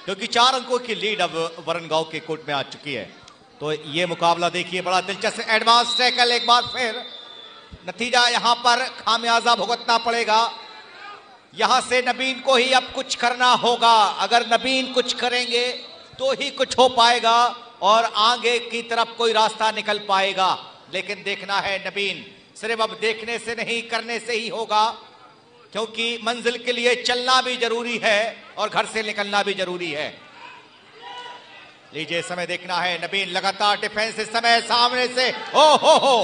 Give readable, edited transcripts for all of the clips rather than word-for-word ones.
क्योंकि 4 अंकों की लीड अब वरणगांव के कोर्ट में आ चुकी है। तो ये मुकाबला देखिए, बड़ा दिलचस्प एडवांस टैकल, एक बार फिर नतीजा यहां पर खामियाजा भुगतना पड़ेगा। यहां से नबीन को ही अब कुछ करना होगा। अगर नबीन कुछ करेंगे तो ही कुछ हो पाएगा और आगे की तरफ कोई रास्ता निकल पाएगा। लेकिन देखना है नबीन, सिर्फ अब देखने से नहीं करने से ही होगा, क्योंकि मंजिल के लिए चलना भी जरूरी है और घर से निकलना भी जरूरी है। लीजिए समय देखना है, नबीन लगातार डिफेंस इस समय सामने से, ओ हो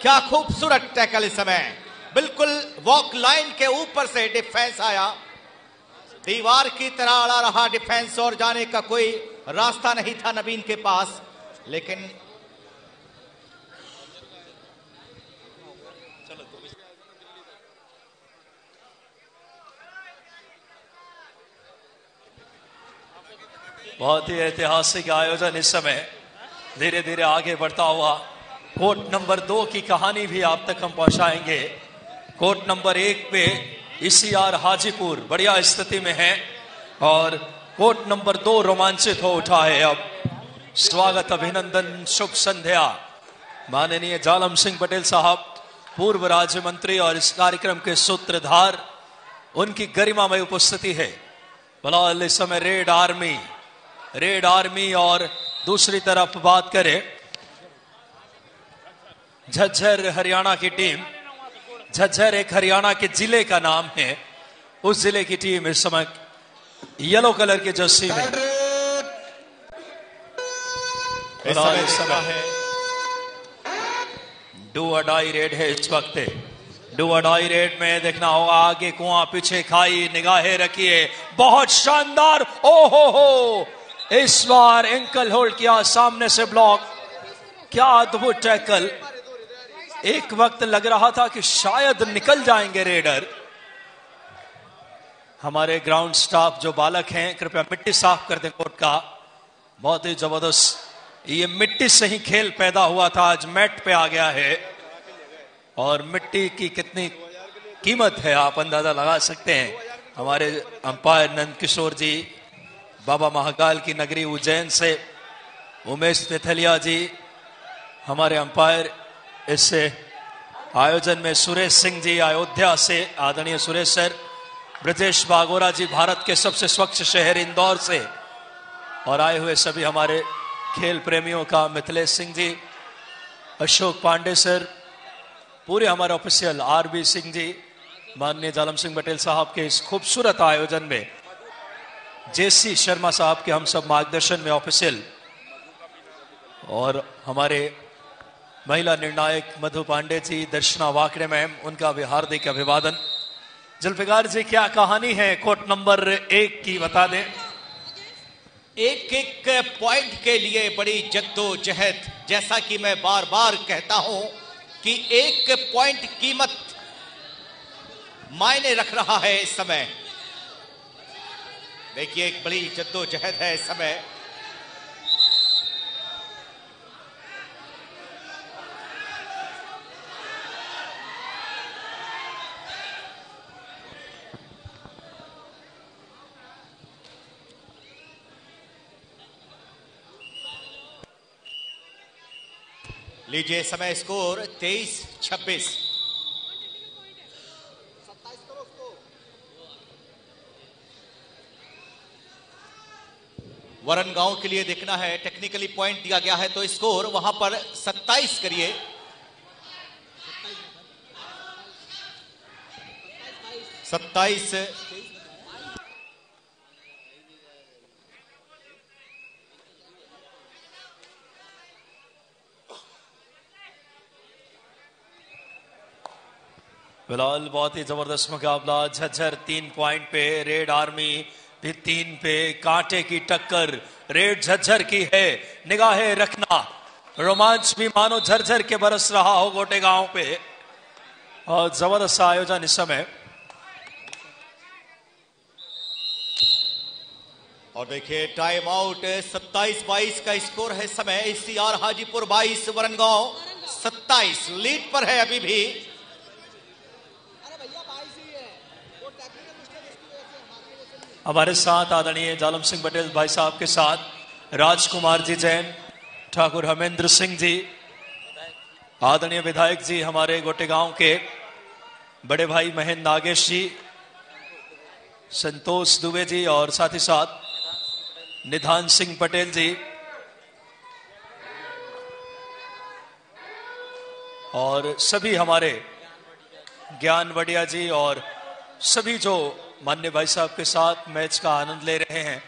क्या खूबसूरत टैकल इस समय, बिल्कुल वॉक लाइन के ऊपर से डिफेंस आया, दीवार की तरह अड़ा रहा डिफेंस और जाने का कोई रास्ता नहीं था नबीन के पास। लेकिन बहुत ही ऐतिहासिक आयोजन इस समय धीरे धीरे आगे बढ़ता हुआ कोर्ट नंबर 2 की कहानी भी आप तक हम पहुंचाएंगे। कोर्ट नंबर 1 पे ईसीआर हाजीपुर बढ़िया स्थिति में है और कोर्ट नंबर 2 रोमांचित हो उठा है। अब स्वागत, अभिनंदन, शुभ संध्या माननीय जालम सिंह पटेल साहब, पूर्व राज्य मंत्री और इस कार्यक्रम के सूत्रधार, उनकी गरिमामय उपस्थिति है। फिलहाल इस समय रेड आर्मी और दूसरी तरफ बात करें झज्जर हरियाणा की टीम, झज्जर एक हरियाणा के जिले का नाम है, उस जिले की टीम इस समय येलो कलर के जर्सी में इस समय है। डू और डाई रेड है इस वक्त। डू और डाई रेड में देखना होगा, आगे कुआं पीछे खाई, निगाहें रखिए, बहुत शानदार, ओ हो इस बार एंकल होल्ड किया, सामने से ब्लॉक, क्या अद्भुत टैकल। एक वक्त लग रहा था कि शायद निकल जाएंगे रेडर। हमारे ग्राउंड स्टाफ जो बालक हैं, कृपया मिट्टी साफ कर दें कोर्ट का। बहुत ही जबरदस्त, ये मिट्टी से ही खेल पैदा हुआ था, आज मैट पे आ गया है और मिट्टी की कितनी कीमत है आप अंदाजा लगा सकते हैं। हमारे अंपायर नंद किशोर जी, बाबा महाकाल की नगरी उज्जैन से उमेश तेथलिया जी, हमारे अंपायर इस आयोजन में सुरेश सिंह जी अयोध्या से, आदरणीय सुरेश सर, ब्रजेश बागोरा जी भारत के सबसे स्वच्छ शहर इंदौर से, और आए हुए सभी हमारे खेल प्रेमियों का मिथिलेश सिंह जी, अशोक पांडे सर, पूरे हमारे ऑफिशियल आरबी सिंह जी, माननीय जालम सिंह पटेल साहब के इस खूबसूरत आयोजन में जेसी शर्मा साहब के हम सब मार्गदर्शन में ऑफिशियल, और हमारे महिला निर्णायक मधु पांडे जी, दर्शना वाकड़े मैम, उनका भी हार्दिक अभिवादन। जुल्फिकार जी, क्या कहानी है कोर्ट नंबर 1 की, बता दें। एक एक पॉइंट के लिए बड़ी जद्दोजहद, जैसा कि मैं बार बार कहता हूं कि एक पॉइंट कीमत मायने रख रहा है इस समय। देखिए एक बड़ी जद्दोजहद है इस समय। लीजिए समय स्कोर 23-26। वरणगांव के लिए देखना है, टेक्निकली पॉइंट दिया गया है तो स्कोर वहां पर 27 करिए। 27 फिलहाल बहुत ही जबरदस्त मुकाबला। झज्जर 3 पॉइंट पे, रेड आर्मी भी 3 पे, कांटे की टक्कर रेड झज्जर की है। निगाहें रखना, रोमांच भी मानो झरझर के बरस रहा हो गोटे गांव पे, और जबरदस्त आयोजन इस समय। और देखिए टाइम आउट, 27-22 का स्कोर है समय। ईसीआर हाजीपुर 22, वरणगांव 27, लीड पर है अभी भी। हमारे साथ आदरणीय जालम सिंह पटेल भाई साहब के साथ राजकुमार जी जैन, ठाकुर हमेंद्र सिंह जी, आदरणीय विधायक जी हमारे गोटेगांव के, बड़े भाई महेंद्र नागेश जी, संतोष दुबे जी और साथ ही साथ निधान सिंह पटेल जी और सभी हमारे ज्ञान वडिया जी और सभी जो मान्य भाई साहब के साथ मैच का आनंद ले रहे हैं।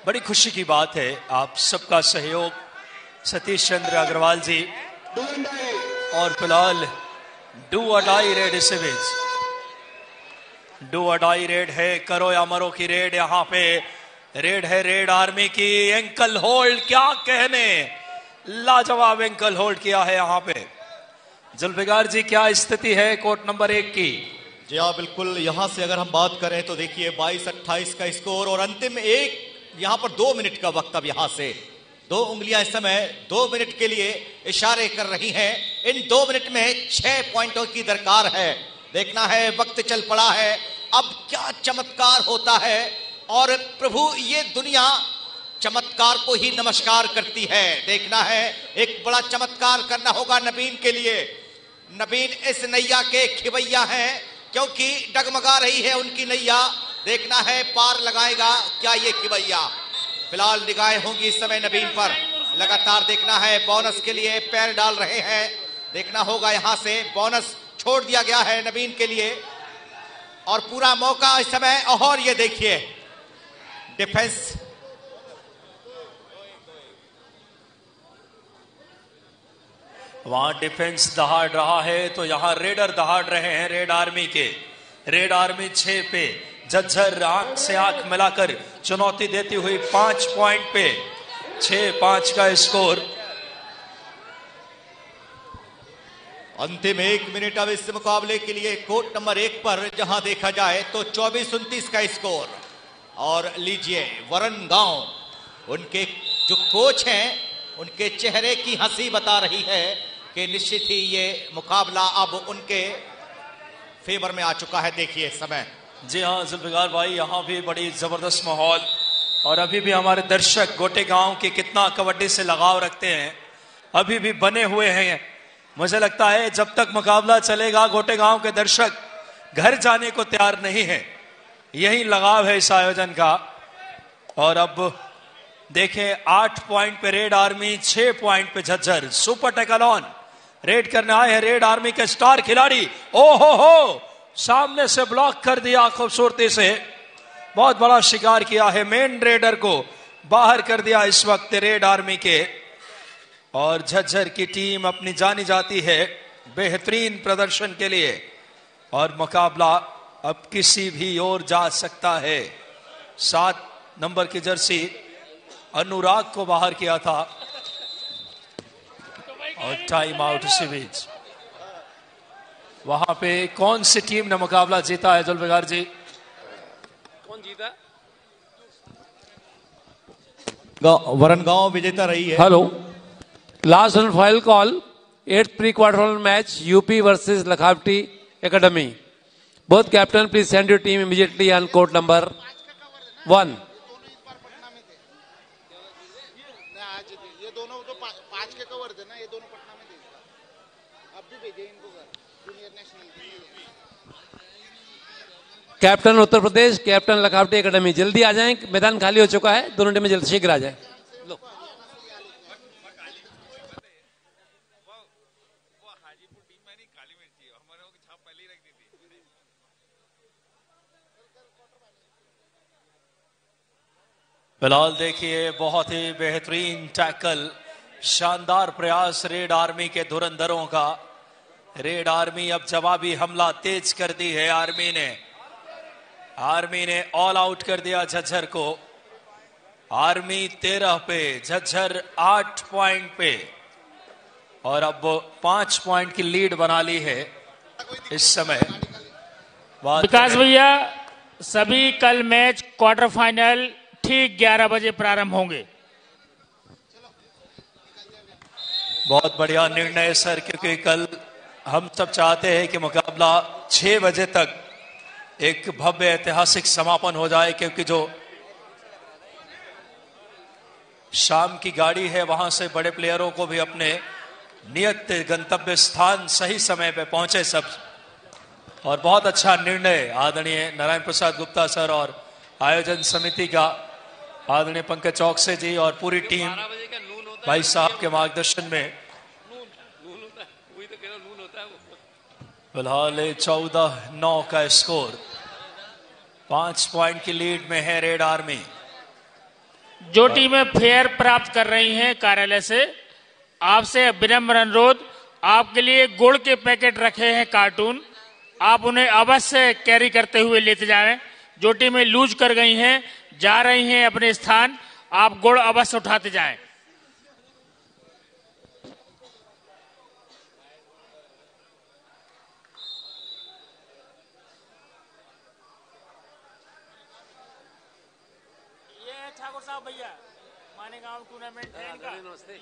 बड़ी खुशी की बात है आप सबका सहयोग, सतीश चंद्र अग्रवाल जी और फिलहाल डू और डाई रेड इस बीच, डू और डाई रेड है, करो या मरो की रेड। यहाँ पे रेड है रेड आर्मी की, एंकल होल्ड, क्या कहने, लाजवाब एंकल होल्ड किया है यहाँ पे। जुल्फिकार जी क्या स्थिति है कोर्ट नंबर 1 की? जी हाँ बिल्कुल, यहां से अगर हम बात करें तो देखिए 22-28 का स्कोर और अंतिम यहां पर 2 मिनट का वक्त। अब यहां से 2 उंगलियां इस समय 2 मिनट के लिए इशारे कर रही हैं। इन 2 मिनट में 6 पॉइंटों की दरकार है। देखना है, वक्त चल पड़ा है, अब क्या चमत्कार होता है। और प्रभु ये दुनिया चमत्कार को ही नमस्कार करती है। देखना है, एक बड़ा चमत्कार करना होगा नबीन के लिए। नबीन इस नैया के खिवैया हैं, क्योंकि डगमगा रही है उनकी नैया। देखना है पार लगाएगा क्या ये खिवैया। फिलहाल निगाहें होंगी इस समय नबीन पर। लगातार देखना है, बोनस के लिए पैर डाल रहे हैं। देखना होगा, यहां से बोनस छोड़ दिया गया है नबीन के लिए और पूरा मौका इस समय। और ये देखिए डिफेंस, वहां डिफेंस दहाड़ रहा है तो यहां रेडर दहाड़ रहे हैं रेड आर्मी के। रेड आर्मी 6 पे, झज्जर आंख से आंख मिलाकर चुनौती देती हुई 5 पॉइंट पे, 6-5 का स्कोर। अंतिम 1 मिनट अब इस मुकाबले के लिए कोर्ट नंबर 1 पर, जहां देखा जाए तो 24-29 का स्कोर। और लीजिए वरुण गांव, उनके जो कोच हैं, उनके चेहरे की हंसी बता रही है कि निश्चित ही ये मुकाबला अब उनके फेवर में आ चुका है। देखिए इस समय। जी हाँ जुल्फिकार भाई, यहाँ भी बड़ी जबरदस्त माहौल और अभी भी हमारे दर्शक गोटेगांव के कितना कबड्डी से लगाव रखते हैं, अभी भी बने हुए हैं। मुझे लगता है जब तक मुकाबला चलेगा गोटेगांव के दर्शक घर जाने को तैयार नहीं है। यही लगाव है इस आयोजन का। और अब देखें 8 पॉइंट पे रेड आर्मी, 6 पॉइंट पे Jhajjar. Super tackle on, red करने आए हैं रेड आर्मी के स्टार खिलाड़ी। ओहो हो, सामने से ब्लॉक कर दिया खूबसूरती से, बहुत बड़ा शिकार किया है। मेन रेडर को बाहर कर दिया इस वक्त रेड आर्मी के। और झज्जर की टीम अपनी जानी जाती है बेहतरीन प्रदर्शन के लिए और मुकाबला अब किसी भी ओर जा सकता है। 7 नंबर की जर्सी अनुराग को बाहर किया था और टाइम आउट इसी बीच। वहां पे कौन सी टीम ने मुकाबला जीता है जुल्फिकार जी? कौन जीता? वरुण गांव विजेता रही है। Hello, last and final call, 8th pre quarter match UP versus Lakhawati academy. Both captain please send your team immediately on court number 1। Captain Uttar Pradesh, captain Lakhawati academy, जल्दी आ जाएं, मैदान खाली हो चुका है। दोनों टीमें जल्दी शीघ्र आ जाएं। लो। फिलहाल देखिए बहुत ही बेहतरीन टैकल, शानदार प्रयास रेड आर्मी के धुरंधरों का। रेड आर्मी अब जवाबी हमला तेज कर दी है। आर्मी ने ऑल आउट कर दिया झज्जर को। आर्मी 13 पे, झज्जर 8 पॉइंट पे और अब 5 पॉइंट की लीड बना ली है इस समय। विकास भैया, सभी कल मैच क्वार्टर फाइनल ठीक 11 बजे प्रारंभ होंगे। बहुत बढ़िया निर्णय सर, क्योंकि कल हम सब चाहते हैं कि मुकाबला 6 बजे तक एक भव्य ऐतिहासिक समापन हो जाए, क्योंकि जो शाम की गाड़ी है, वहां से बड़े प्लेयरों को भी अपने नियत गंतव्य स्थान सही समय पे पहुंचे सब। और बहुत अच्छा निर्णय आदरणीय नारायण प्रसाद गुप्ता सर और आयोजन समिति का, आदरणीय पंकज चौकसे जी और पूरी टीम भाई साहब के मार्गदर्शन में। फिलहाल 14-9 का स्कोर, 5 पॉइंट की लीड में है रेड आर्मी। जो टीमें फेयर प्राप्त कर रही हैं कार्यालय से, आपसे विनम्र अनुरोध, आपके लिए गुड़ के पैकेट रखे हैं कार्टून, आप उन्हें अवश्य कैरी करते हुए लेते जाएं। जो टीमें लूज कर गई हैं, जा रही हैं अपने स्थान, आप गुड़ अवश्य उठाते जाएं। ठाकुर साहब भैया, मानेगांव टूर्नामेंट है इनका। नमस्ते।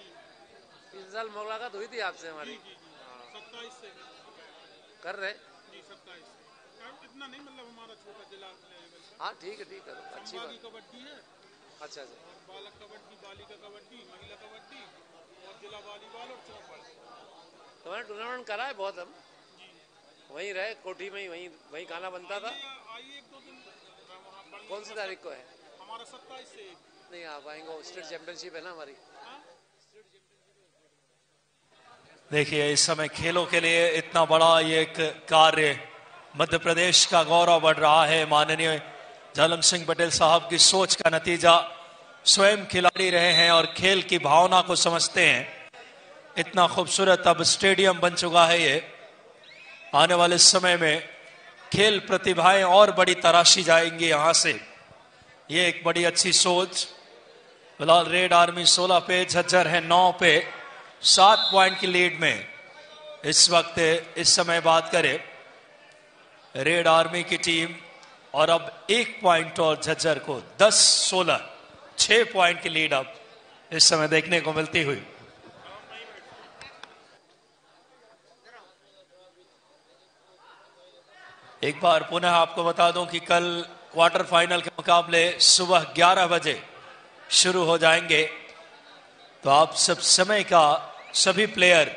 इस साल मुलाकात हुई थी आपसे हमारी। 27 से कर रहे जी, 27 इतना नहीं, मतलब हमारा छोटा जिला लेवल। हाँ ठीक है अच्छी बात। कबड्डी है। अच्छा अच्छा। और बालक कबड्डी, बालिका कबड्डी, महिला कबड्डी और जिला वॉलीबॉल और चौपड़। तुम्हारा टूर्नामेंट करा है बहुत, हम वहीं रहे कोठी में, वहीं खाना बनता था। आइए 1-2 दिन। कौन सी तारीख को है? हमारा 27 से। नहीं आ पाएंगे, स्टेट चैंपियनशिप है ना हमारी। देखिए इस समय खेलों के लिए इतना बड़ा ये एक कार्य, मध्य प्रदेश का गौरव बढ़ रहा है। माननीय जालम सिंह पटेल साहब की सोच का नतीजा, स्वयं खिलाड़ी रहे हैं और खेल की भावना को समझते हैं। इतना खूबसूरत अब स्टेडियम बन चुका है ये। आने वाले समय में खेल प्रतिभाएं और बड़ी तराशी जाएंगी यहां से, ये एक बड़ी अच्छी सोच। फिलहाल रेड आर्मी 16 पे, झज्जर है 9 पे, 7 पॉइंट की लीड में इस वक्त। इस समय बात करें रेड आर्मी की टीम, और अब 1 पॉइंट और झज्जर को 10-16, 6 पॉइंट की लीड अब इस समय देखने को मिलती हुई। एक बार पुनः आपको बता दूं कि कल क्वार्टर फाइनल के मुकाबले सुबह 11 बजे शुरू हो जाएंगे, तो आप सब समय का सभी प्लेयर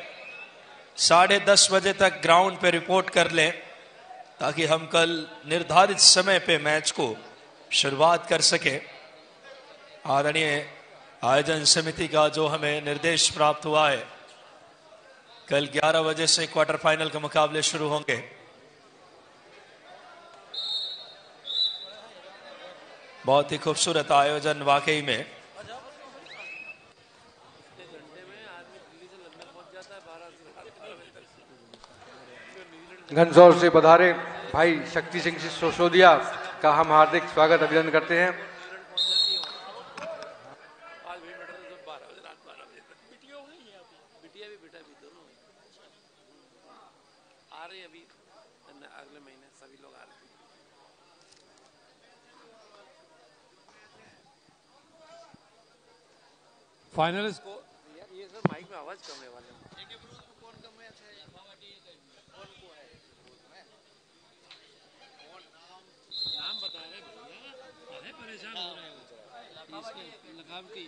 10:30 बजे तक ग्राउंड पे रिपोर्ट कर लें, ताकि हम कल निर्धारित समय पे मैच को शुरुआत कर सके। आदरणीय आयोजन समिति का जो हमें निर्देश प्राप्त हुआ है, कल 11 बजे से क्वार्टर फाइनल के मुकाबले शुरू होंगे। बहुत ही खूबसूरत आयोजन वाकई में। घनसौर से पधारे भाई शक्ति सिंह सिसोदिया का हम हार्दिक स्वागत अभिनंदन करते हैं। आ रही अभी अगले महीने सभी लोग आ रहे हैं। फाइनल स्कोर ये सर माइक में आवाज कम है वाले नाम बता रहे भैया, अरे परेशान हो रहे हो इसके लगावटी।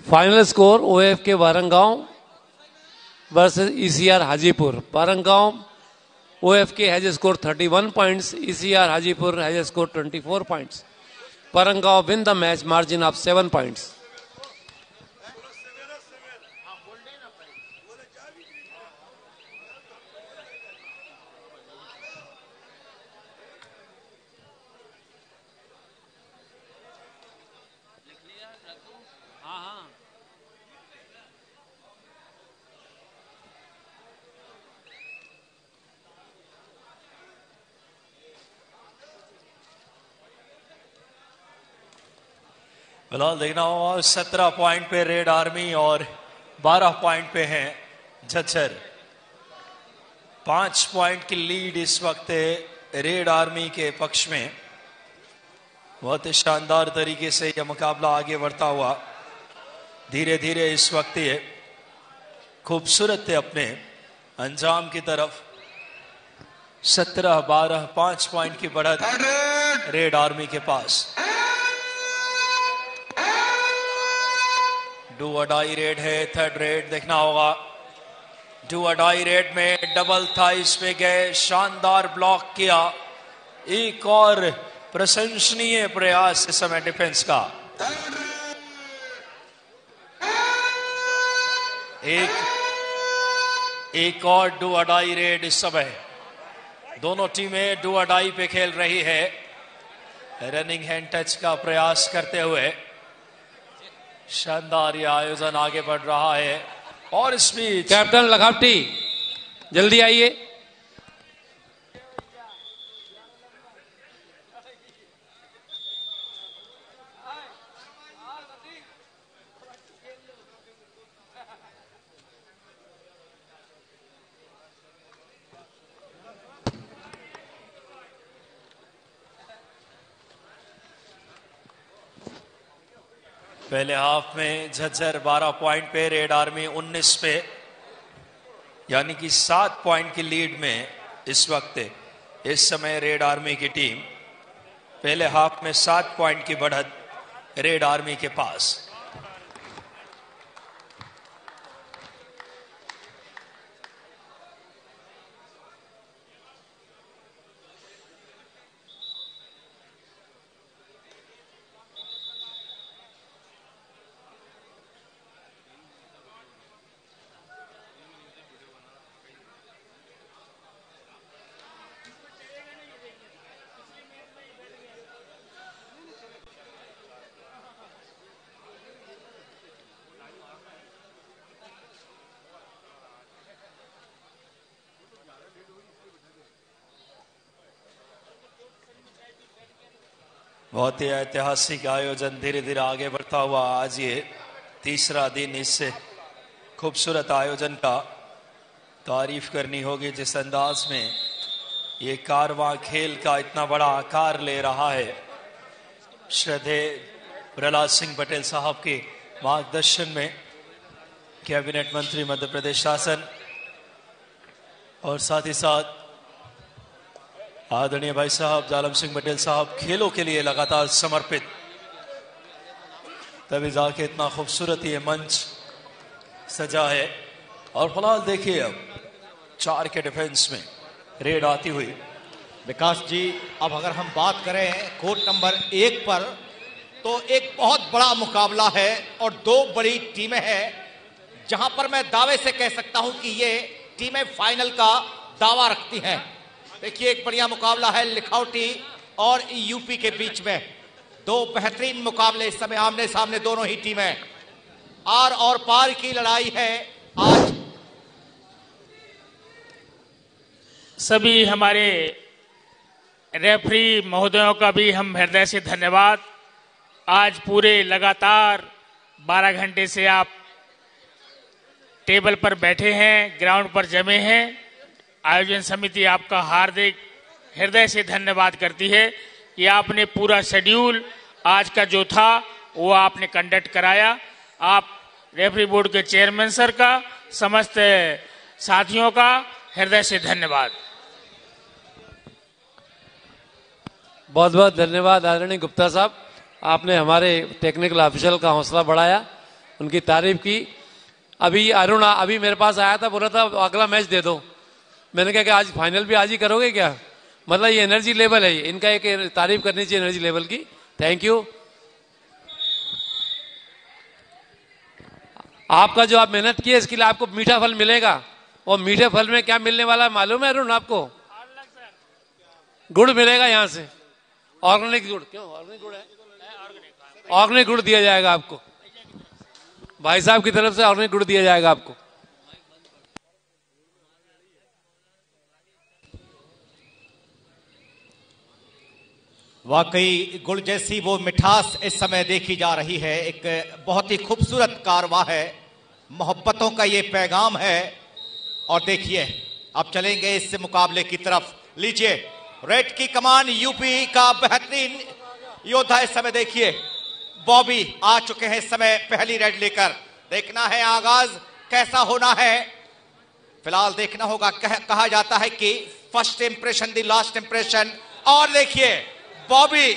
Final score OFK Warangaon versus ECR Hajipur. Warangaon OFK has scored 31 points. ECR Hajipur has scored 24 points. Warangaon win the match margin of 7 points. फिलहाल देखना होगा 17 पॉइंट पे रेड आर्मी और 12 पॉइंट पे हैं झज्जर। 5 पॉइंट की लीड इस वक्त रेड आर्मी के पक्ष में। बहुत ही शानदार तरीके से यह मुकाबला आगे बढ़ता हुआ धीरे धीरे इस वक्त ये खूबसूरत अपने अंजाम की तरफ 17-12 5 पॉइंट की बढ़त रेड आर्मी के पास। डू और डाई रेड है, थर्ड रेड देखना होगा। डू और डाई रेड में डबल थाइस पे गए, शानदार ब्लॉक किया। एक और प्रशंसनीय प्रयास इस समय डिफेंस का। एक और डू और डाई रेड इस समय। दोनों टीमें डू और डाई पे खेल रही है, रनिंग हैंड टच का प्रयास करते हुए। शानदार यह आयोजन आगे बढ़ रहा है। और इस बीच कैप्टन लखावटी जल्दी आइए। पहले हाफ में झज्जर 12 पॉइंट पे, रेड आर्मी 19 पे, यानी कि 7 पॉइंट की लीड में इस वक्त इस समय रेड आर्मी की टीम। पहले हाफ में 7 पॉइंट की बढ़त रेड आर्मी के पास। बहुत ही ऐतिहासिक आयोजन धीरे धीरे आगे बढ़ता हुआ आज ये तीसरा दिन इस खूबसूरत आयोजन का तारीफ करनी होगी। जिस अंदाज में ये कारवां खेल का इतना बड़ा आकार ले रहा है, श्रद्धेय प्रहलाद सिंह पटेल साहब के मार्गदर्शन में कैबिनेट मंत्री मध्य प्रदेश शासन और साथ ही साथ आदरणीय भाई साहब जालम सिंह पटेल साहब खेलों के लिए लगातार समर्पित, तभी जाके इतना खूबसूरत ये मंच सजा है। और फिलहाल देखिए अब 4 के डिफेंस में रेड आती हुई। विकास जी, अब अगर हम बात करें कोर्ट नंबर 1 पर, तो एक बहुत बड़ा मुकाबला है और 2 बड़ी टीमें हैं, जहां पर मैं दावे से कह सकता हूं कि ये टीमें फाइनल का दावा रखती हैं। देखिए, एक बढ़िया मुकाबला है लिखावटी और यूपी के बीच में। 2 बेहतरीन मुकाबले इस समय आमने सामने, दोनों ही टीमें। आर और पार की लड़ाई है आज। सभी हमारे रेफरी महोदयों का भी हम हृदय से धन्यवाद। आज पूरे लगातार 12 घंटे से आप टेबल पर बैठे हैं, ग्राउंड पर जमे हैं। आयोजन समिति आपका हार्दिक हृदय से धन्यवाद करती है कि आपने पूरा शेड्यूल आज का जो था वो आपने कंडक्ट कराया। आप रेफरी बोर्ड के चेयरमैन सर का, समस्त साथियों का हृदय से धन्यवाद। बहुत बहुत धन्यवाद आदरणीय गुप्ता साहब, आपने हमारे टेक्निकल ऑफिशियल का हौसला बढ़ाया, उनकी तारीफ की। अभी अरुण अभी मेरे पास आया था, बोला था अगला मैच दे दो। मैंने कहा कि आज फाइनल भी आज ही करोगे क्या? मतलब ये एनर्जी लेवल है, इनका एक तारीफ करनी चाहिए एनर्जी लेवल की। Thank you. आपका जो आप मेहनत की है इसके लिए आपको मीठा फल मिलेगा। और मीठे फल में क्या मिलने वाला है मालूम है अरुण आपको? गुड़ मिलेगा यहाँ से, ऑर्गेनिक गुड़। क्यों ऑर्गेनिक गुड़ है? ऑर्गेनिक गुड़ दिया जाएगा आपको, भाई साहब की तरफ से ऑर्गेनिक गुड़ दिया जाएगा आपको। वाकई गुड़ जैसी वो मिठास इस समय देखी जा रही है। एक बहुत ही खूबसूरत कारवां है, मोहब्बतों का ये पैगाम है। और देखिए, अब चलेंगे इस मुकाबले की तरफ। लीजिए, रेड की कमान यूपी का बेहतरीन योद्धा इस समय देखिए बॉबी आ चुके हैं इस समय पहली रेड लेकर। देखना है आगाज कैसा होना है। फिलहाल देखना होगा, कहा जाता है कि first impression the last impression. और देखिए बॉबी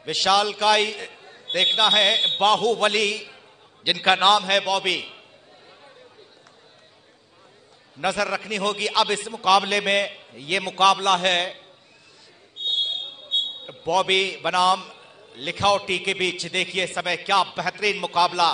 विशालकाय देखना है, बाहुबली जिनका नाम है बॉबी, नजर रखनी होगी अब इस मुकाबले में। यह मुकाबला है बॉबी बनाम लिखावटी के बीच। देखिए समय क्या बेहतरीन मुकाबला।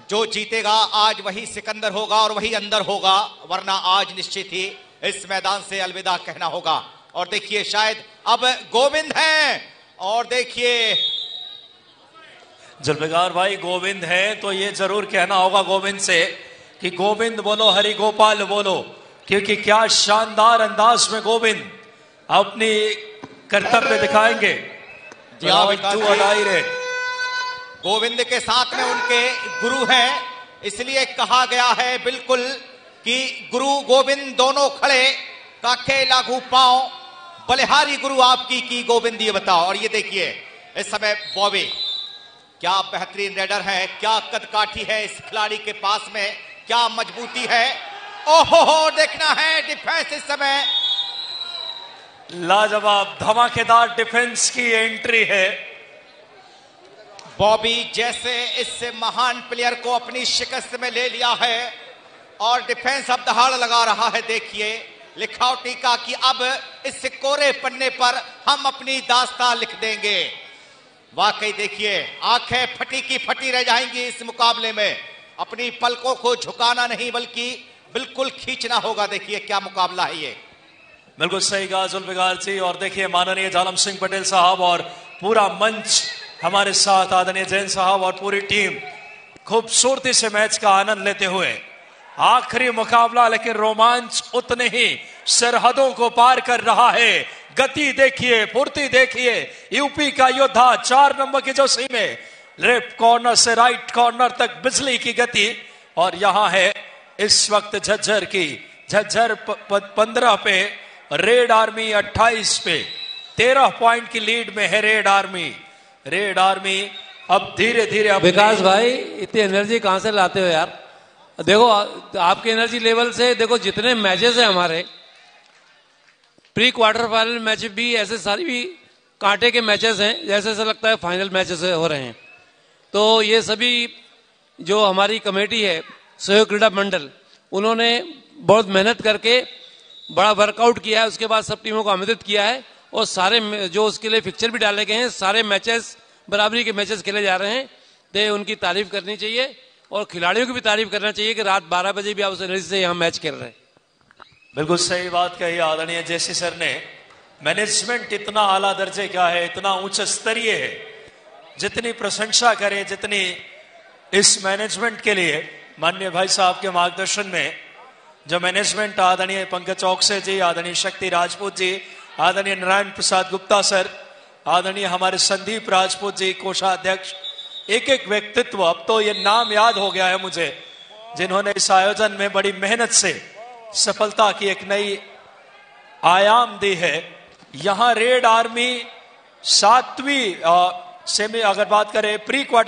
जो जीतेगा आज वही सिकंदर होगा और वही अंदर होगा, वरना आज निश्चित ही इस मैदान से अलविदा कहना होगा। और देखिए शायद अब गोविंद हैं, और देखिए जुल्फिकार भाई गोविंद है तो ये जरूर कहना होगा गोविंद से कि गोविंद बोलो, हरि गोपाल बोलो, क्योंकि क्या शानदार अंदाज में गोविंद अपनी कर्तव्य दिखाएंगे। गोविंद के साथ में उनके गुरु हैं, इसलिए कहा गया है बिल्कुल कि गुरु गोविंद दोनों खड़े, काखे लागू पांव, बलिहारी गुरु आपकी की गोविंद ये बताओ। और ये देखिए इस समय बॉबी क्या बेहतरीन रेडर है, क्या कदकाठी है इस खिलाड़ी के पास में, क्या मजबूती है। ओहो देखना है डिफेंस इस समय, लाजवाब धमाकेदार डिफेंस की एंट्री है। बॉबी जैसे इस महान प्लेयर को अपनी शिकस्त में ले लिया है और डिफेंस अब दहाड़ लगा रहा है। देखिए लिखावटी का कि अब इस कोरे पन्ने पर हम अपनी दास्तां लिख देंगे। वाकई देखिए आंखें फटी की फटी रह जाएंगी इस मुकाबले में। अपनी पलकों को झुकाना नहीं बल्कि बिल्कुल खींचना होगा। देखिए क्या मुकाबला है ये। बिल्कुल सही कहा जुल्फिकार जी। और देखिए माननीय जालम सिंह पटेल साहब और पूरा मंच हमारे साथ, आदरणीय जैन साहब और पूरी टीम खूबसूरती से मैच का आनंद लेते हुए। आखिरी मुकाबला लेकिन रोमांच उतने ही सरहदों को पार कर रहा है। गति देखिए, फुर्ती देखिए, यूपी का योद्धा 4 नंबर की जोशी में लेफ्ट कॉर्नर से राइट कॉर्नर तक बिजली की गति। और यहां है इस वक्त झज्जर की, झज्जर 15 पे, रेड आर्मी 28 पे, 13 पॉइंट की लीड में है रेड आर्मी। रेड आर्मी अब धीरे धीरे। विकास भाई इतनी एनर्जी कहां से लाते हो यार? देखो आपके एनर्जी लेवल से देखो जितने मैचेस हैं हमारे, प्री क्वार्टर फाइनल मैच भी ऐसे सारी भी कांटे के मैचेस हैं, जैसे ऐसा लगता है फाइनल मैचेस हो रहे हैं। तो ये सभी जो हमारी कमेटी है सहयोग क्रीड़ा मंडल, उन्होंने बहुत मेहनत करके बड़ा वर्कआउट किया है, उसके बाद सब टीमों को आमंत्रित किया है और सारे जो उसके लिए फिक्चर भी डाले गए हैं, सारे मैचेस बराबरी के मैचेस खेले जा रहे हैं। तो उनकी तारीफ करनी चाहिए और खिलाड़ियों की भी तारीफ करना चाहिए कि रात 12 बजे भी आप उस एनर्जी से यहाँ मैच खेल रहे हैं। बिल्कुल सही बात कही आदरणीय जेसी सर ने। मैनेजमेंट इतना आला दर्जे का है, इतना उच्च स्तरीय है, जितनी प्रशंसा करें जितनी इस मैनेजमेंट के लिए। माननीय भाई साहब के मार्गदर्शन में जो मैनेजमेंट, आदरणीय पंकज चौकसे जी, आदरणीय शक्ति राजपूत जी, आदरणीय नारायण प्रसाद गुप्ता सर, आदरणीय हमारे संदीप राजपूत जी कोषाध्यक्ष, एक एक व्यक्तित्व, अब तो ये नाम याद हो गया है मुझे, जिन्होंने इस आयोजन में बड़ी मेहनत से सफलता की एक नई आयाम दी है। यहां रेड आर्मी 7वीं सेमी, अगर बात करें प्री क्वार्टर